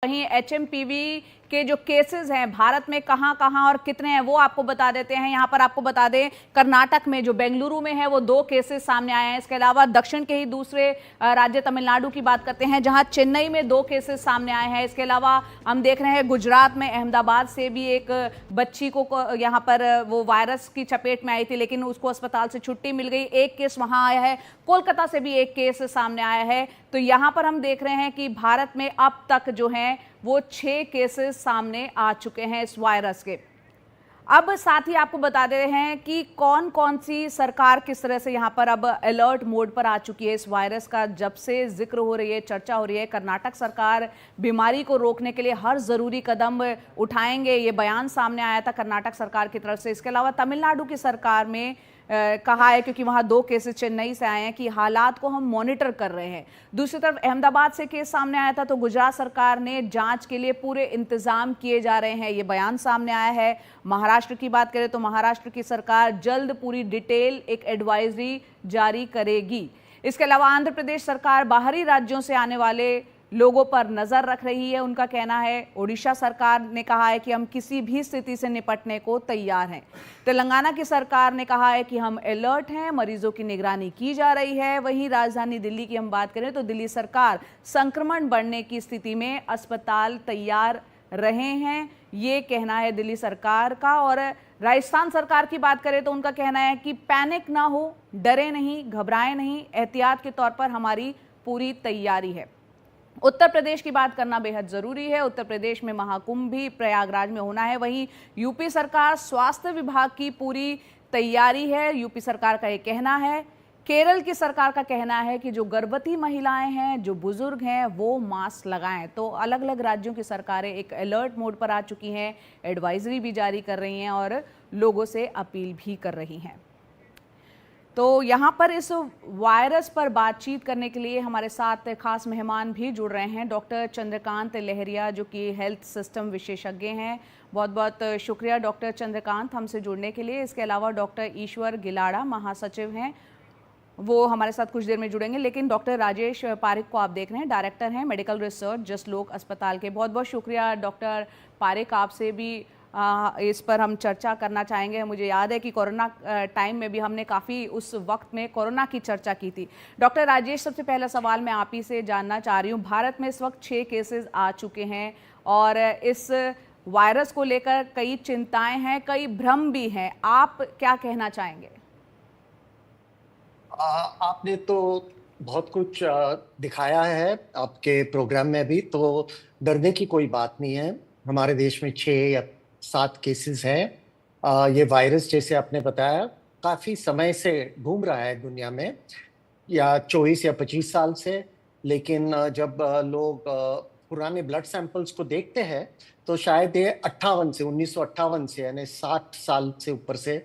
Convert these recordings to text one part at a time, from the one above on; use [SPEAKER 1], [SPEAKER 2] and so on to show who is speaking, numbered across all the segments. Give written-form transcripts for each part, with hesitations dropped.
[SPEAKER 1] वहीं एचएमपीवी के जो केसेस हैं भारत में कहां कहां और कितने हैं वो आपको बता देते हैं। यहां पर आपको बता दें, कर्नाटक में जो बेंगलुरु में है वो 2 केसेस सामने आए हैं। इसके अलावा दक्षिण के ही दूसरे राज्य तमिलनाडु की बात करते हैं जहां चेन्नई में 2 केसेस सामने आए हैं। इसके अलावा हम देख रहे हैं गुजरात में अहमदाबाद से भी एक बच्ची को यहां पर वो वायरस की चपेट में आई थी, लेकिन उसको अस्पताल से छुट्टी मिल गई। एक केस वहां आया है। कोलकाता से भी एक केस सामने आया है। तो यहां पर हम देख रहे हैं कि भारत में अब तक जो है वो 6 केसेस सामने आ चुके हैं इस वायरस के। अब साथ ही आपको बता दे रहे हैं कि कौन कौन सी सरकार किस तरह से यहाँ पर अब अलर्ट मोड पर आ चुकी है। इस वायरस का जब से जिक्र हो रही है, चर्चा हो रही है, कर्नाटक सरकार बीमारी को रोकने के लिए हर जरूरी कदम उठाएंगे, ये बयान सामने आया था कर्नाटक सरकार की तरफ से। इसके अलावा तमिलनाडु की सरकार में कहा है, क्योंकि वहां 2 केसेस चेन्नई से आए हैं, कि हालात को हम मॉनिटर कर रहे हैं। दूसरी तरफ अहमदाबाद से केस सामने आया था तो गुजरात सरकार ने जांच के लिए पूरे इंतजाम किए जा रहे हैं, ये बयान सामने आया है। महाराष्ट्र की बात करें तो महाराष्ट्र की सरकार जल्द पूरी डिटेल एक एडवाइजरी जारी करेगी। इसके अलावा आंध्र प्रदेश सरकार बाहरी राज्यों से आने वाले लोगों पर नजर रख रही है, उनका कहना है। ओडिशा सरकार ने कहा है कि हम किसी भी स्थिति से निपटने को तैयार हैं। तेलंगाना की सरकार ने कहा है कि हम अलर्ट हैं, मरीजों की निगरानी की जा रही है। वहीं राजधानी दिल्ली की हम बात करें तो दिल्ली सरकार संक्रमण बढ़ने की स्थिति में अस्पताल तैयार रहे हैं, ये कहना है दिल्ली सरकार का। और राजस्थान सरकार की बात करें तो उनका कहना है कि पैनिक ना हो, डरे नहीं, घबराएं नहीं, एहतियात के तौर पर हमारी पूरी तैयारी है। उत्तर प्रदेश की बात करना बेहद जरूरी है। उत्तर प्रदेश में महाकुंभ भी प्रयागराज में होना है। वहीं यूपी सरकार, स्वास्थ्य विभाग की पूरी तैयारी है, यूपी सरकार का ये कहना है। केरल की सरकार का कहना है कि जो गर्भवती महिलाएं हैं, जो बुजुर्ग हैं, वो मास्क लगाएं। तो अलग अलग राज्यों की सरकारें एक अलर्ट मोड पर आ चुकी हैं, एडवाइजरी भी जारी कर रही हैं और लोगों से अपील भी कर रही हैं। तो यहाँ पर इस वायरस पर बातचीत करने के लिए हमारे साथ खास मेहमान भी जुड़ रहे हैं। डॉक्टर चंद्रकांत लहरिया, जो कि हेल्थ सिस्टम विशेषज्ञ हैं। बहुत बहुत शुक्रिया डॉक्टर चंद्रकांत हमसे जुड़ने के लिए। इसके अलावा डॉक्टर ईश्वर गिलाड़ा महासचिव हैं, वो हमारे साथ कुछ देर में जुड़ेंगे। लेकिन डॉक्टर राजेश पारिक को आप देख रहे हैं, डायरेक्टर हैं मेडिकल रिसर्च जसलोक अस्पताल के। बहुत बहुत शुक्रिया डॉक्टर पारिक, आपसे भी इस पर हम चर्चा करना चाहेंगे। मुझे याद है कि कोरोना टाइम में भी हमने काफ़ी उस वक्त में कोरोना की चर्चा की थी। डॉक्टर राजेश, सबसे पहला सवाल मैं आप ही से जानना चाह रही हूँ। भारत में इस वक्त 6 केसेस आ चुके हैं और इस वायरस को लेकर कई चिंताएं हैं, कई भ्रम भी हैं, आप क्या कहना चाहेंगे?
[SPEAKER 2] आपने तो बहुत कुछ दिखाया है आपके प्रोग्राम में भी, तो डरने की कोई बात नहीं है। हमारे देश में 6 या 7 केसेस हैं। ये वायरस, जैसे आपने बताया, काफ़ी समय से घूम रहा है दुनिया में, या 24 या 25 साल से। लेकिन जब लोग पुराने ब्लड सैंपल्स को देखते हैं तो शायद ये 1958 से, यानी 60 साल से ऊपर से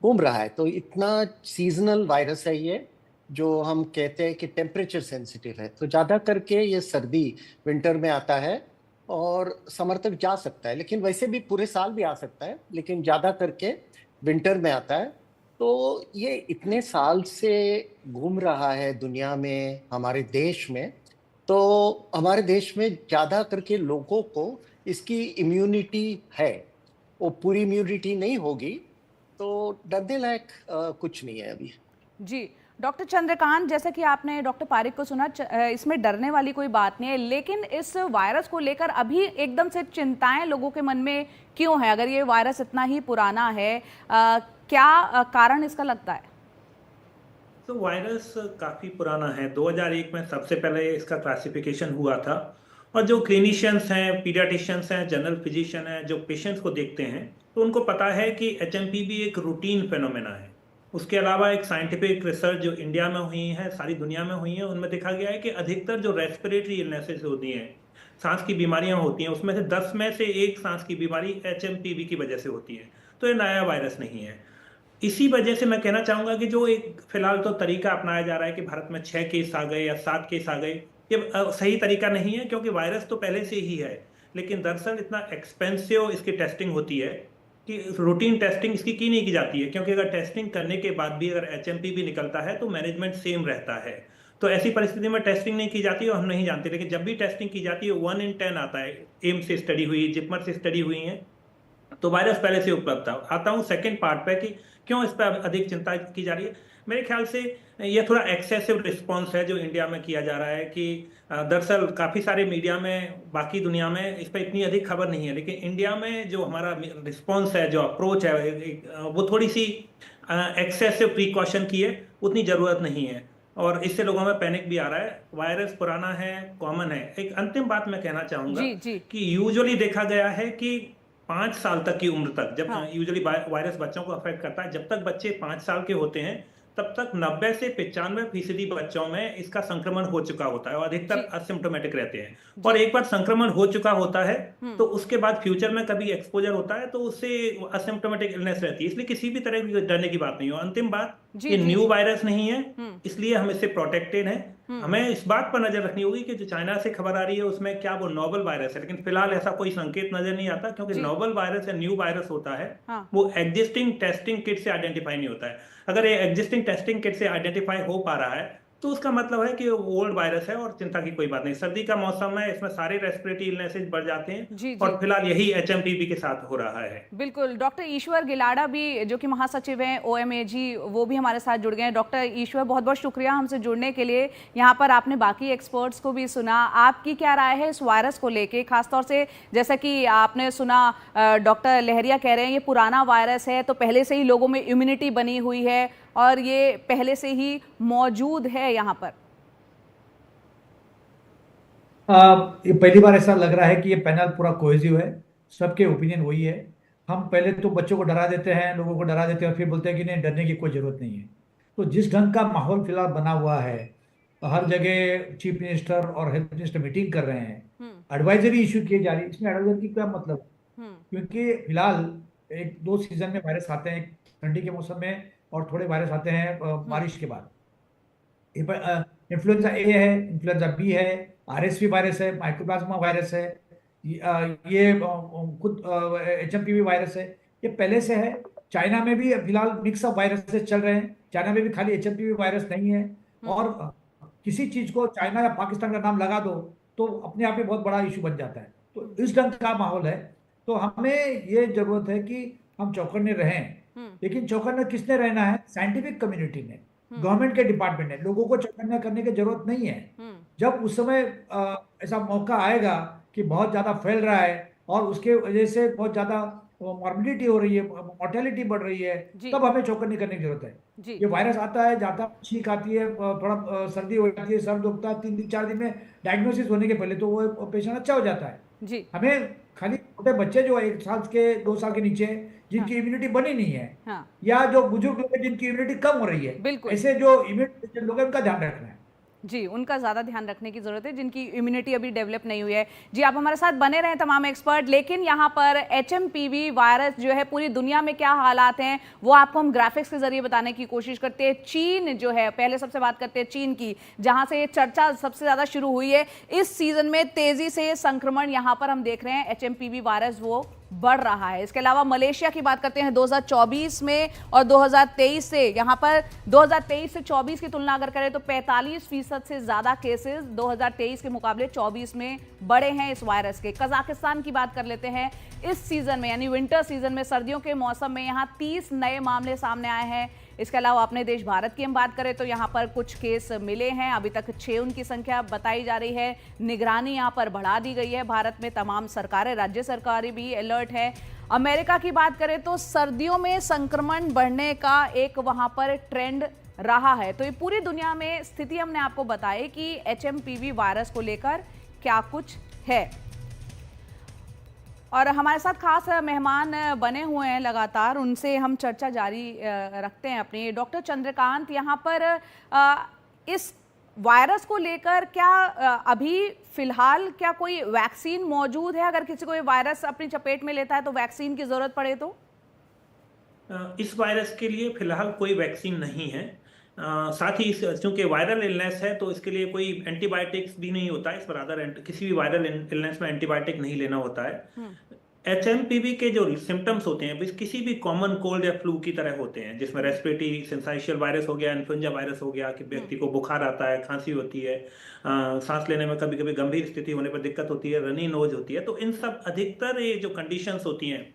[SPEAKER 2] घूम रहा है। तो इतना सीजनल वायरस है ये, जो हम कहते हैं कि टेम्परेचर सेंसिटिव है। तो ज़्यादा करके ये सर्दी, विंटर में आता है और समर तक जा सकता है, लेकिन वैसे भी पूरे साल भी आ सकता है, लेकिन ज़्यादा करके विंटर में आता है। तो ये इतने साल से घूम रहा है दुनिया में, हमारे देश में। तो हमारे देश में ज़्यादा करके लोगों को इसकी इम्यूनिटी है। वो पूरी इम्यूनिटी नहीं होगी, तो डरने लायक कुछ नहीं है अभी।
[SPEAKER 1] जी डॉक्टर चंद्रकांत, जैसा कि आपने डॉक्टर पारिक को सुना, इसमें डरने वाली कोई बात नहीं है, लेकिन इस वायरस को लेकर अभी एकदम से चिंताएं लोगों के मन में क्यों है? अगर ये वायरस इतना ही पुराना है, क्या कारण इसका लगता है?
[SPEAKER 3] तो वायरस काफ़ी पुराना है। 2001 में सबसे पहले इसका क्लासिफिकेशन हुआ था, और जो क्लिनिशियंस हैं, पीडियाट्रिशियंस हैं, जनरल फिजिशियन हैं, जो पेशेंट्स को देखते हैं, तो उनको पता है कि एचएमपीवी एक रूटीन फेनोमेना है। उसके अलावा एक साइंटिफिक रिसर्च जो इंडिया में हुई है, सारी दुनिया में हुई है, उनमें देखा गया है कि अधिकतर जो रेस्पिरेटरी इलनेसेस होती हैं, सांस की बीमारियां होती हैं, उसमें से 10 में से 1 सांस की बीमारी एचएमपीवी की वजह से होती है। तो ये नया वायरस नहीं है। इसी वजह से मैं कहना चाहूँगा कि जो एक फिलहाल तो तरीका अपनाया जा रहा है कि भारत में 6 केस आ गए या 7 केस आ गए, ये सही तरीका नहीं है, क्योंकि वायरस तो पहले से ही है। लेकिन दरअसल इतना एक्सपेंसिव इसकी टेस्टिंग होती है कि रूटीन टेस्टिंग इसकी की नहीं की जाती है, क्योंकि अगर टेस्टिंग करने के बाद भी अगर एचएमपी भी निकलता है तो मैनेजमेंट सेम रहता है। तो ऐसी परिस्थिति में टेस्टिंग नहीं की जाती और हम नहीं जानते, लेकिन जब भी टेस्टिंग की जाती है 1 in 10 आता है। एम्स से स्टडी हुई, जिपमर से स्टडी हुई है, तो वायरस पहले से उपलब्ध था। आता हूँ सेकंड पार्ट पे कि क्यों इस पर अधिक चिंता की जा रही है। मेरे ख्याल से ये थोड़ा एक्सेसिव रिस्पॉन्स है जो इंडिया में किया जा रहा है कि दरअसल काफ़ी सारे मीडिया में, बाकी दुनिया में इस पर इतनी अधिक खबर नहीं है, लेकिन इंडिया में जो हमारा रिस्पॉन्स है, जो अप्रोच है, वो थोड़ी सी एक्सेसिव प्रिकॉशन की है, उतनी ज़रूरत नहीं है और इससे लोगों में पैनिक भी आ रहा है। वायरस पुराना है, कॉमन है। एक अंतिम बात मैं कहना चाहूँगा कि यूजुअली देखा गया है कि 5 साल तक की उम्र तक, जब यूजुअली वायरस बच्चों को अफेक्ट करता है, जब तक बच्चे 5 साल के होते हैं तब तक 90 से 95% बच्चों में इसका संक्रमण हो चुका होता है और अधिकतर असिम्प्टोमेटिक रहते हैं। और एक बार संक्रमण हो चुका होता है तो उसके बाद फ्यूचर में कभी एक्सपोजर होता है तो उससे असिम्प्टोमेटिक इलनेस रहती है, इसलिए किसी भी तरह की डरने की बात नहीं हो। अंतिम बात, ये न्यू वायरस नहीं है, इसलिए हम इससे प्रोटेक्टेड हैं। हमें इस बात पर नजर रखनी होगी कि जो चाइना से खबर आ रही है उसमें क्या वो नोवल वायरस है, लेकिन फिलहाल ऐसा कोई संकेत नजर नहीं आता, क्योंकि नोवल वायरस या न्यू वायरस होता है वो एग्जिस्टिंग टेस्टिंग किट से आइडेंटिफाई नहीं होता है। अगर ये एग्जिस्टिंग टेस्टिंग किट से आइडेंटिफाई हो पा रहा है तो उसका मतलब है कि वो ओल्ड वायरस है और चिंता की कोई बात नहीं। सर्दी का मौसम है, इसमें सारे रेस्पिरेटरी इलनेसेस बढ़ जाते हैं और फिलहाल यही एचएमपीवी के साथ हो रहा है।
[SPEAKER 1] बिल्कुल। डॉक्टर ईश्वर गिलाडा भी, जो कि महासचिव हैं ओएमएजी, वो भी हमारे साथ जुड़ गए हैं। डॉक्टर ईश्वर, बहुत बहुत शुक्रिया हमसे जुड़ने के लिए। यहाँ पर आपने बाकी एक्सपर्ट्स को भी सुना, आपकी क्या राय है इस वायरस को लेके, खासतौर से जैसा कि आपने सुना डॉक्टर लहरिया कह रहे हैं ये पुराना वायरस है तो पहले से ही लोगों में इम्यूनिटी बनी हुई है और ये पहले से ही मौजूद है यहाँ पर।
[SPEAKER 4] ये पहली बार ऐसा लग रहा है कि ये पैनल पूरा कोहेसिव है, सबके ओपिनियन वही है। हम पहले तो बच्चों को डरा देते हैं, लोगों को डरा देते हैं और फिर बोलते हैं कि नहीं, डरने की कोई जरूरत नहीं है। तो जिस ढंग का माहौल फिलहाल बना हुआ है, हर जगह चीफ मिनिस्टर और हेल्थ मिनिस्टर मीटिंग कर रहे हैं, एडवाइजरी इशू की जा रही है। इसमें एडवाइजरी की क्या मतलब, क्योंकि फिलहाल 1-2 सीजन में वायरस आते हैं, ठंडी के मौसम में और थोड़े वायरस आते हैं बारिश के बाद। इन्फ्लुएंजा ए है, इन्फ्लुएंजा बी है, आरएसवी वायरस है, माइकोप्लाज्मा वायरस है, ये खुद एचएमपीवी वायरस है, ये पहले से है। चाइना में भी फिलहाल मिक्स ऑफ वायरसेस चल रहे हैं, चाइना में भी खाली एचएमपीवी वायरस नहीं है। और किसी चीज को चाइना या पाकिस्तान का नाम लगा दो तो अपने आप में बहुत बड़ा इशू बन जाता है। तो इस ढंग का माहौल है, तो हमें ये जरूरत है कि हम चौकन्ने रहें। लेकिन चौकन्ना किसने रहना है? साइंटिफिक कम्युनिटी ने, गवर्नमेंट के डिपार्टमेंट ने। लोगों को चौकन्ना करने की जरूरत नहीं है। जब उस समय ऐसा मौका आएगा कि बहुत ज्यादा फैल रहा है और उसके वजह से बहुत ज्यादा मॉर्बिडिटी हो रही है, मॉर्टेलिटी बढ़ रही है, तब हमें चौकन्नी करने की जरूरत है। ये वायरस आता है, जाता है, छींक आती है, थोड़ा सर्दी हो जाती है, सर दुखता है, 3-4 दिन में डायग्नोसिस होने के पहले तो वो पेशेंट अच्छा हो जाता है। हमें खाली छोटे बच्चे जो 1 साल के 2 साल के नीचे जिनकी इम्यूनिटी बनी नहीं है, या जो बुजुर्ग लोग हैं जिनकी इम्यूनिटी कम हो रही है, ऐसे जो इम्यूनिटी लोग हैं उनका ध्यान रखना है।
[SPEAKER 1] जी, उनका ज़्यादा ध्यान रखने की ज़रूरत है जिनकी इम्यूनिटी अभी डेवलप नहीं हुई है। जी, आप हमारे साथ बने रहें तमाम एक्सपर्ट। लेकिन यहाँ पर एचएमपीवी वायरस जो है, पूरी दुनिया में क्या हालात हैं वो आपको हम ग्राफिक्स के जरिए बताने की कोशिश करते हैं। चीन जो है, पहले सबसे बात करते हैं चीन की, जहाँ से ये चर्चा सबसे ज़्यादा शुरू हुई है। इस सीजन में तेज़ी से संक्रमण यहाँ पर हम देख रहे हैं, एचएमपीवी वायरस वो बढ़ रहा है। इसके अलावा मलेशिया की बात करते हैं 2024 में और 2023 से, यहाँ पर 2023 से 24 की तुलना अगर करें तो 45% से ज्यादा केसेस 2023 के मुकाबले 24 में बढ़े हैं इस वायरस के। कजाकिस्तान की बात कर लेते हैं, इस सीजन में यानी विंटर सीजन में, सर्दियों के मौसम में यहाँ 30 नए मामले सामने आए हैं। इसके अलावा अपने देश भारत की हम बात करें तो यहाँ पर कुछ केस मिले हैं, अभी तक 6 उनकी संख्या बताई जा रही है। निगरानी यहाँ पर बढ़ा दी गई है, भारत में तमाम सरकारें, राज्य सरकारें भी अलर्ट है। अमेरिका की बात करें तो सर्दियों में संक्रमण बढ़ने का एक वहाँ पर ट्रेंड रहा है। तो ये पूरी दुनिया में स्थिति हमने आपको बताई कि एचएमपीवी वायरस को लेकर क्या कुछ है। और हमारे साथ खास मेहमान बने हुए हैं लगातार, उनसे हम चर्चा जारी रखते हैं अपनी। डॉक्टर चंद्रकांत, यहाँ पर इस वायरस को लेकर क्या अभी फिलहाल क्या कोई वैक्सीन मौजूद है? अगर किसी को ये वायरस अपनी चपेट में लेता है तो वैक्सीन की जरूरत पड़े तो?
[SPEAKER 3] इस वायरस के लिए फिलहाल कोई वैक्सीन नहीं है। साथ ही चूंकि वायरल इलनेस है तो इसके लिए कोई एंटीबायोटिक्स भी नहीं होता है। इस पर किसी भी वायरल इलनेस में एंटीबायोटिक नहीं लेना होता है। HMPV के जो सिम्टम्स होते हैं किसी भी कॉमन कोल्ड या फ्लू की तरह होते हैं, जिसमें रेस्पिरेटरी सिंसाइशियल वायरस हो गया, इन्फ्लुएंजा वायरस हो गया, कि व्यक्ति को बुखार आता है, खांसी होती है, सांस लेने में कभी कभी गंभीर स्थिति होने पर दिक्कत होती है, रनी नोज होती है। तो इन सब अधिकतर ये जो कंडीशंस होती हैं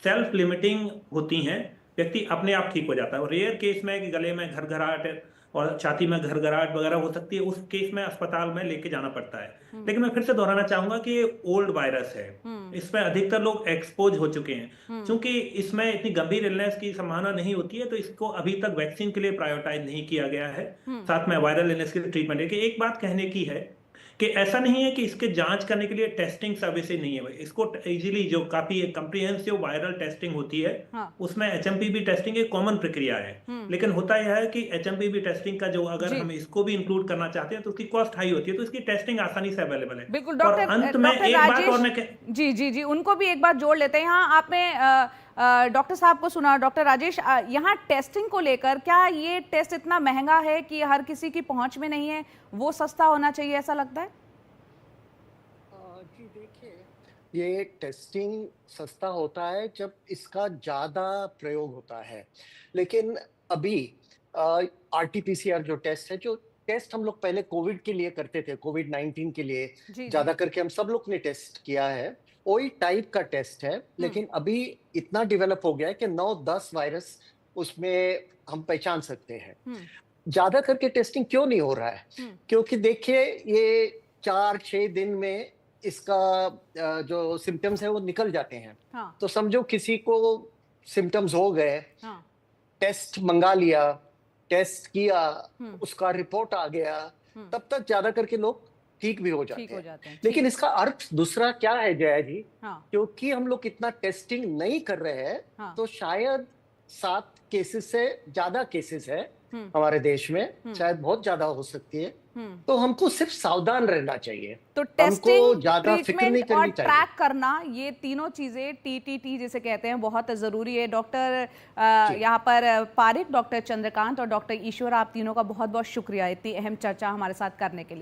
[SPEAKER 3] सेल्फ लिमिटिंग होती हैं, व्यक्ति अपने आप ठीक हो जाता है। और रेयर केस में कि गले में घरघराहट और छाती में घरघराहट वगैरह हो सकती है, उस केस में अस्पताल में लेके जाना पड़ता है। लेकिन मैं फिर से दोहराना चाहूंगा कि ये ओल्ड वायरस है, इसमें अधिकतर लोग एक्सपोज हो चुके हैं। क्योंकि इसमें इतनी गंभीर इलनेस की संभावना नहीं होती है, तो इसको अभी तक वैक्सीन के लिए प्रायोरिटाइज नहीं किया गया है। साथ में वायरल इलनेस के ट्रीटमेंट है कि एक बात कहने की है कि ऐसा नहीं है कि इसके जांच करने के लिए टेस्टिंग सर्विसेज नहीं है। इसको इजीली जो काफी कंप्रिहेंसिव वायरल टेस्टिंग होती है, उसमें HMPV टेस्टिंग एक कॉमन प्रक्रिया है। लेकिन होता यह है कि HMPV टेस्टिंग का जो अगर हम इसको भी इंक्लूड करना चाहते हैं तो उसकी कॉस्ट हाई होती है, तो इसकी टेस्टिंग आसानी से अवेलेबल है।
[SPEAKER 1] बिल्कुल
[SPEAKER 3] और
[SPEAKER 1] डॉक्टर,
[SPEAKER 3] अंत में एक बात और मैं
[SPEAKER 1] जी जी जी उनको भी एक बात जोड़ लेते हैं। यहाँ आपने डॉक्टर साहब को सुना, डॉक्टर राजेश, यहाँ टेस्टिंग को लेकर क्या ये टेस्ट इतना महंगा है कि हर किसी की पहुंच में नहीं है, वो सस्ता होना चाहिए, ऐसा लगता है?
[SPEAKER 2] जी देखिए, ये टेस्टिंग सस्ता होता है जब इसका ज़्यादा प्रयोग होता है। लेकिन अभी RT-PCR जो टेस्ट है, जो टेस्ट हम लोग पहले कोविड के लिए करते थे, कोविड-19 के लिए ज़्यादा करके हम सब लोग ने टेस्ट किया है, वही टाइप का टेस्ट है। लेकिन अभी इतना डेवलप हो गया है कि 9-10 वायरस उसमें हम पहचान सकते हैं। ज़्यादा करके टेस्टिंग क्यों नहीं हो रहा है? क्योंकि देखिए, ये 4-6 दिन में इसका जो सिम्टम्स है वो निकल जाते हैं। तो समझो किसी को सिम्टम्स हो गए, टेस्ट मंगा लिया, टेस्ट किया, उसका रिपोर्ट आ गया, तब तक ज्यादा करके लोग ठीक भी हो जाते हैं। लेकिन इसका अर्थ दूसरा क्या है जया जी? क्योंकि हम लोग इतना टेस्टिंग नहीं कर रहे हैं, तो शायद 7 केसेस से ज्यादा केसेस है हमारे देश में, शायद बहुत ज्यादा हो सकती है। तो हमको सिर्फ सावधान रहना चाहिए,
[SPEAKER 1] तो टेस्टिंग,
[SPEAKER 2] ज्यादा फिक्र नहीं
[SPEAKER 1] ट्रीटमेंट और
[SPEAKER 2] करनी चाहिए।
[SPEAKER 1] ट्रैक करना, ये तीनों चीजें TTT जिसे कहते हैं, बहुत जरूरी है। डॉक्टर यहाँ पर पारिक, डॉक्टर चंद्रकांत और डॉक्टर ईश्वर, आप तीनों का बहुत बहुत शुक्रिया इतनी अहम चर्चा हमारे साथ करने के लिए।